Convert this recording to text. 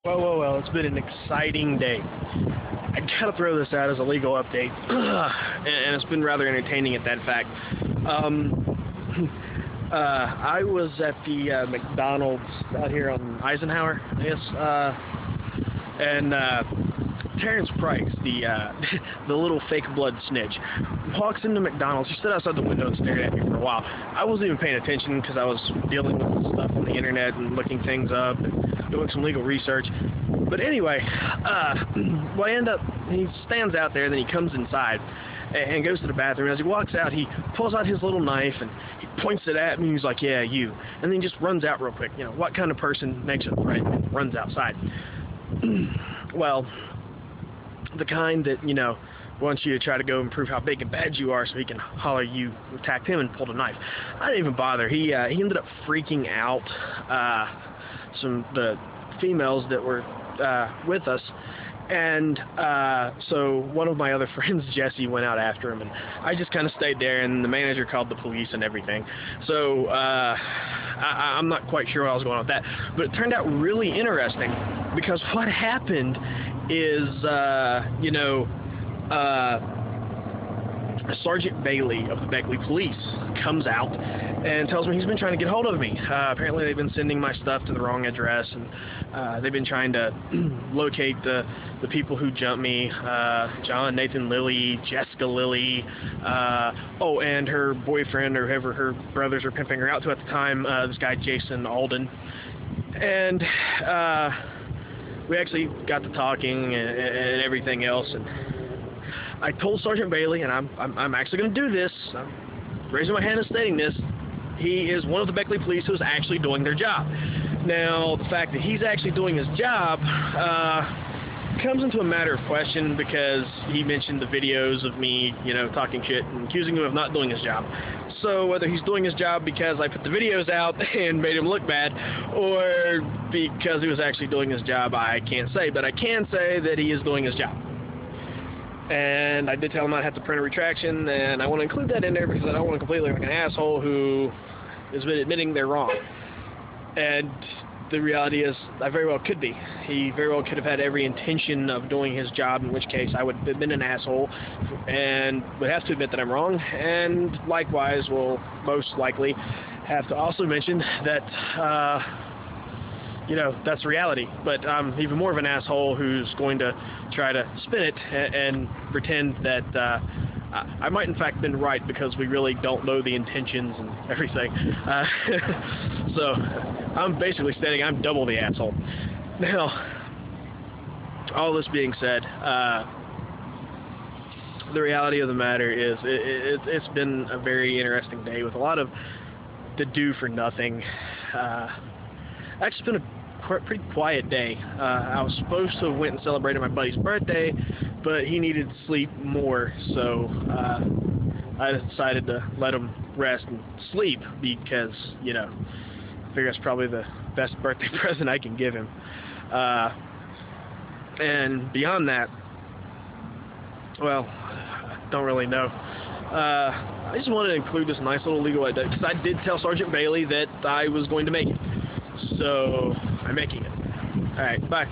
Well, it's been an exciting day. I gotta throw this out as a legal update, and it's been rather entertaining at that fact. I was at the McDonald's out here on Eisenhower, I guess, and Terrence Price, the the little fake blood snitch, walks into McDonald's. He stood outside the window and stared at me for a while. I wasn't even paying attention because I was dealing with stuff on the internet and looking things up and doing some legal research. But anyway, he stands out there, then he comes inside and goes to the bathroom. As he walks out, he pulls out his little knife and he points it at me. And he's like, "Yeah, you," and then he just runs out real quick. You know, what kind of person makes a threat and runs outside? Well, the kind that, wants you to try to go and prove how big and bad you are so he can holler you attacked him and pulled a knife. I didn't even bother. He ended up freaking out the females that were with us. And so one of my other friends, Jesse, went out after him, and I just kind of stayed there, and the manager called the police and everything. So I'm not quite sure what I was going on with that, but it turned out really interesting because what happened is, Sergeant Bailey of the Beckley Police comes out and tells me he's been trying to get hold of me. Apparently they've been sending my stuff to the wrong address, and they've been trying to locate the people who jumped me, John, Nathan Lilly, Jessica Lilly, and her boyfriend or whoever her brothers are pimping her out to at the time, this guy Jason Alden. And we actually got to talking and everything else, and I told Sergeant Bailey, and I'm actually going to do this, I'm raising my hand and stating this, he is one of the Beckley Police who is actually doing their job. Now, the fact that he's actually doing his job comes into a matter of question because he mentioned the videos of me, talking shit and accusing him of not doing his job. So whether he's doing his job because I put the videos out and made him look bad, or because he was actually doing his job, I can't say. But I can say that he is doing his job. And I did tell him I'd have to print a retraction, and I want to include that in there because I don't want to completely look like an asshole who has been admitting they're wrong. And the reality is, I very well could be. He very well could have had every intention of doing his job, in which case I would have been an asshole and would have to admit that I'm wrong, and likewise will most likely have to also mention that that's reality. But I'm even more of an asshole who's going to try to spin it and pretend that I might in fact been right because we really don't know the intentions and everything. So I'm basically stating I'm double the asshole. Now, all this being said, the reality of the matter is it's been a very interesting day with a lot of to do for nothing. Actually, it's been a pretty quiet day. I was supposed to have went and celebrated my buddy's birthday, but he needed to sleep more, so I decided to let him rest and sleep because, I figure it's probably the best birthday present I can give him. And beyond that, well, I don't really know. I just wanted to include this nice little legal update because I did tell Sergeant Bailey that I was going to make it. So I'm making it. Alright, bye.